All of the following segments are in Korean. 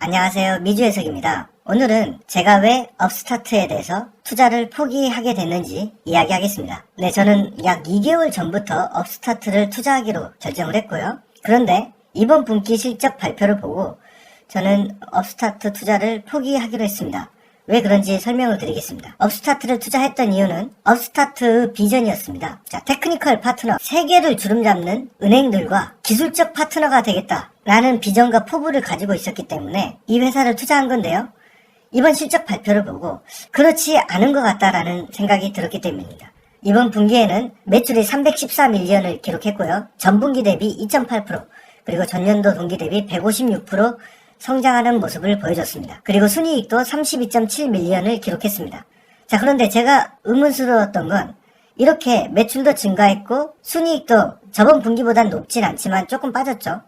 안녕하세요. 미주해석입니다. 오늘은 제가 왜 업스타트에 대해서 투자를 포기하게 됐는지 이야기하겠습니다. 네, 저는 약 2개월 전부터 업스타트를 투자하기로 결정을 했고요. 그런데 이번 분기 실적 발표를 보고 저는 업스타트 투자를 포기하기로 했습니다. 왜 그런지 설명을 드리겠습니다. 업스타트를 투자했던 이유는 업스타트 비전이었습니다. 자, 테크니컬 파트너, 세계를 주름잡는 은행들과 기술적 파트너가 되겠다라는 비전과 포부를 가지고 있었기 때문에 이 회사를 투자한 건데요. 이번 실적 발표를 보고 그렇지 않은 것 같다라는 생각이 들었기 때문입니다. 이번 분기에는 매출이 314밀리언을 기록했고요. 전분기 대비 2.8%, 그리고 전년도 동기 대비 156% 성장하는 모습을 보여줬습니다. 그리고 순이익도 32.7밀리언을 기록했습니다. 자, 그런데 제가 의문스러웠던 건 이렇게 매출도 증가했고 순이익도 저번 분기보단 높진 않지만 조금 빠졌죠.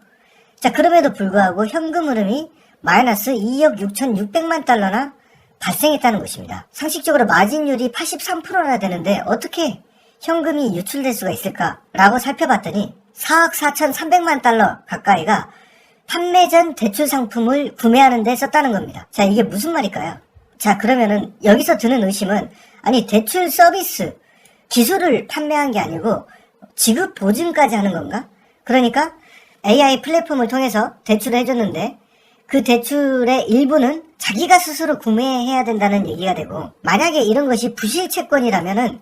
자, 그럼에도 불구하고 현금 흐름이 마이너스 2억 6,600만 달러나 발생했다는 것입니다. 상식적으로 마진율이 83%나 되는데 어떻게 현금이 유출될 수가 있을까라고 살펴봤더니 4억 4,300만 달러 가까이가 판매 전 대출 상품을 구매하는 데 썼다는 겁니다. 자, 이게 무슨 말일까요? 자, 그러면은 여기서 드는 의심은, 아니 대출 서비스 기술을 판매한 게 아니고 지급 보증까지 하는 건가? 그러니까 AI 플랫폼을 통해서 대출을 해줬는데 그 대출의 일부는 자기가 스스로 구매해야 된다는 얘기가 되고, 만약에 이런 것이 부실 채권이라면은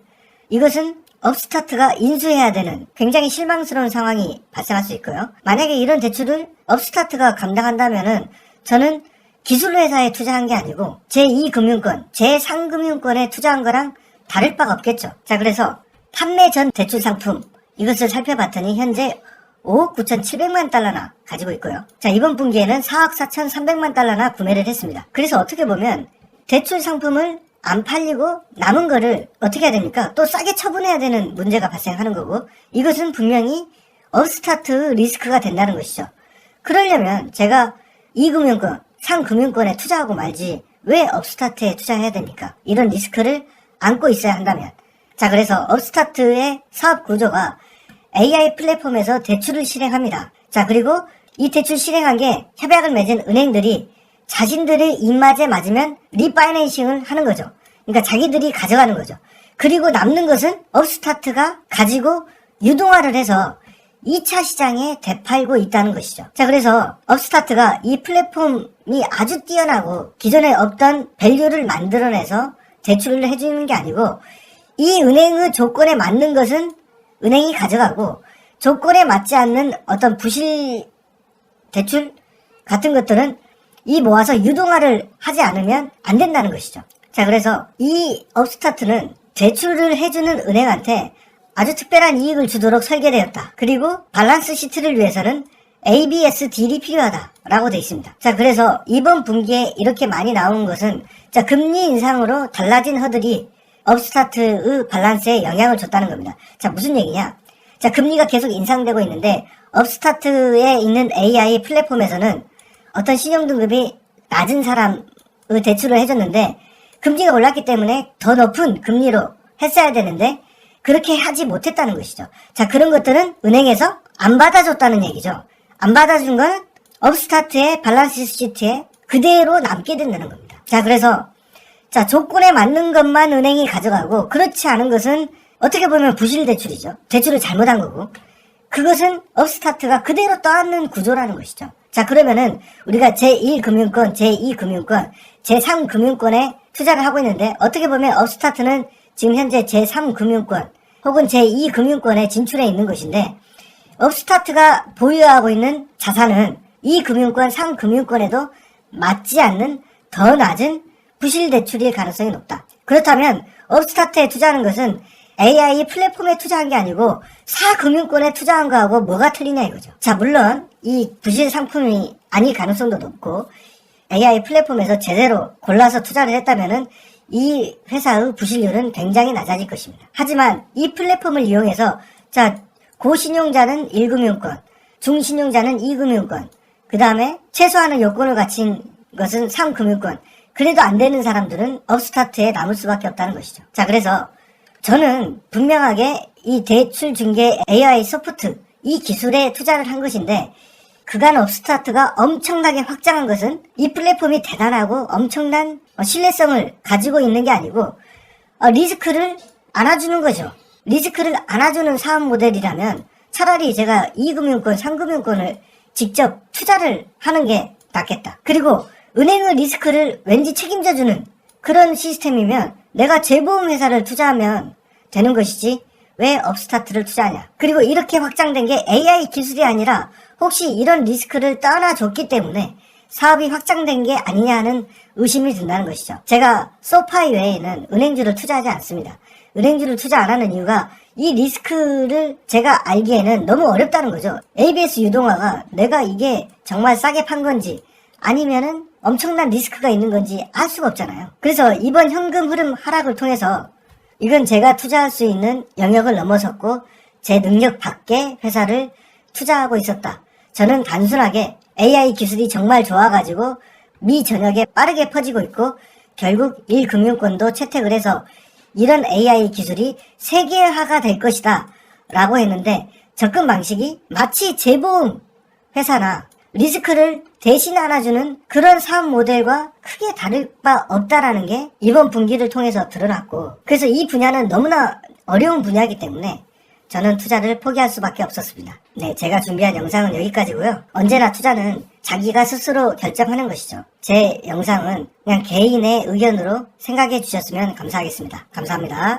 이것은 업스타트가 인수해야 되는 굉장히 실망스러운 상황이 발생할 수 있고요. 만약에 이런 대출을 업스타트가 감당한다면은 저는 기술회사에 투자한 게 아니고 제2금융권, 제3금융권에 투자한 거랑 다를 바가 없겠죠. 자, 그래서 판매 전 대출 상품 이것을 살펴봤더니 현재 5억 9,700만 달러나 가지고 있고요. 자, 이번 분기에는 4억 4,300만 달러나 구매를 했습니다. 그래서 어떻게 보면 대출 상품을 안 팔리고 남은 거를 어떻게 해야 됩니까? 또 싸게 처분해야 되는 문제가 발생하는 거고, 이것은 분명히 업스타트 리스크가 된다는 것이죠. 그러려면 제가 2금융권, 3금융권에 투자하고 말지 왜 업스타트에 투자해야 됩니까? 이런 리스크를 안고 있어야 한다면. 자, 그래서 업스타트의 사업 구조가 AI 플랫폼에서 대출을 실행합니다. 자, 그리고 이 대출 실행한 게 협약을 맺은 은행들이 자신들의 입맛에 맞으면 리파이낸싱을 하는 거죠. 그러니까 자기들이 가져가는 거죠. 그리고 남는 것은 업스타트가 가지고 유동화를 해서 2차 시장에 되팔고 있다는 것이죠. 자, 그래서 업스타트가 이 플랫폼이 아주 뛰어나고 기존에 없던 밸류를 만들어내서 대출을 해주는 게 아니고, 이 은행의 조건에 맞는 것은 은행이 가져가고 조건에 맞지 않는 어떤 부실 대출 같은 것들은 이 모아서 유동화를 하지 않으면 안 된다는 것이죠. 자, 그래서 이 업스타트는 대출을 해주는 은행한테 아주 특별한 이익을 주도록 설계되었다. 그리고 밸런스 시트를 위해서는 ABS 딜이 필요하다라고 되어 있습니다. 자, 그래서 이번 분기에 이렇게 많이 나온 것은, 자, 금리 인상으로 달라진 허들이 업스타트의 밸런스에 영향을 줬다는 겁니다. 자, 무슨 얘기냐? 자, 금리가 계속 인상되고 있는데 업스타트에 있는 AI 플랫폼에서는 어떤 신용등급이 낮은 사람의 대출을 해줬는데 금리가 올랐기 때문에 더 높은 금리로 했어야 되는데 그렇게 하지 못했다는 것이죠. 자, 그런 것들은 은행에서 안 받아줬다는 얘기죠. 안 받아준 건 업스타트의 밸런스 시트에 그대로 남게 된다는 겁니다. 자, 그래서 자, 조건에 맞는 것만 은행이 가져가고 그렇지 않은 것은 어떻게 보면 부실 대출이죠. 대출을 잘못한 거고, 그것은 업스타트가 그대로 떠안는 구조라는 것이죠. 자, 그러면은 우리가 제1금융권, 제2금융권, 제3금융권에 투자를 하고 있는데 어떻게 보면 업스타트는 지금 현재 제3금융권 혹은 제2금융권에 진출해 있는 것인데, 업스타트가 보유하고 있는 자산은 2금융권, 3금융권에도 맞지 않는 더 낮은 부실 대출일 가능성이 높다. 그렇다면 업스타트에 투자하는 것은 AI 플랫폼에 투자한 게 아니고 4금융권에 투자한 거하고 뭐가 틀리냐 이거죠. 자, 물론 이 부실 상품이 아닐 가능성도 높고 AI 플랫폼에서 제대로 골라서 투자를 했다면은 이 회사의 부실률은 굉장히 낮아질 것입니다. 하지만 이 플랫폼을 이용해서, 자, 고신용자는 1금융권, 중신용자는 2금융권, 그 다음에 최소한의 요건을 갖춘 것은 3금융권, 그래도 안 되는 사람들은 업스타트에 남을 수밖에 없다는 것이죠. 자, 그래서 저는 분명하게 이 대출 중개 AI 소프트 이 기술에 투자를 한 것인데, 그간 업스타트가 엄청나게 확장한 것은 이 플랫폼이 대단하고 엄청난 신뢰성을 가지고 있는 게 아니고 리스크를 안아주는 거죠. 리스크를 안아주는 사업 모델이라면 차라리 제가 2금융권, 3금융권을 직접 투자를 하는 게 낫겠다. 그리고 은행의 리스크를 왠지 책임져주는 그런 시스템이면 내가 재보험 회사를 투자하면 되는 것이지 왜 업스타트를 투자하냐. 그리고 이렇게 확장된 게 AI 기술이 아니라 혹시 이런 리스크를 떠나줬기 때문에 사업이 확장된 게 아니냐는 의심이 든다는 것이죠. 제가 소파이 외에는 은행주를 투자하지 않습니다. 은행주를 투자 안 하는 이유가 이 리스크를 제가 알기에는 너무 어렵다는 거죠. ABS 유동화가 내가 이게 정말 싸게 판 건지 아니면은 엄청난 리스크가 있는 건지 알 수가 없잖아요. 그래서 이번 현금 흐름 하락을 통해서 이건 제가 투자할 수 있는 영역을 넘어섰고 제 능력 밖의 회사를 투자하고 있었다. 저는 단순하게 AI 기술이 정말 좋아가지고 미 전역에 빠르게 퍼지고 있고 결국 1금융권도 채택을 해서 이런 AI 기술이 세계화가 될 것이다 라고 했는데 접근 방식이 마치 재보험 회사나 리스크를 대신 안아주는 그런 사업 모델과 크게 다를 바 없다라는 게 이번 분기를 통해서 드러났고, 그래서 이 분야는 너무나 어려운 분야이기 때문에 저는 투자를 포기할 수밖에 없었습니다. 네, 제가 준비한 영상은 여기까지고요. 언제나 투자는 자기가 스스로 결정하는 것이죠. 제 영상은 그냥 개인의 의견으로 생각해 주셨으면 감사하겠습니다. 감사합니다.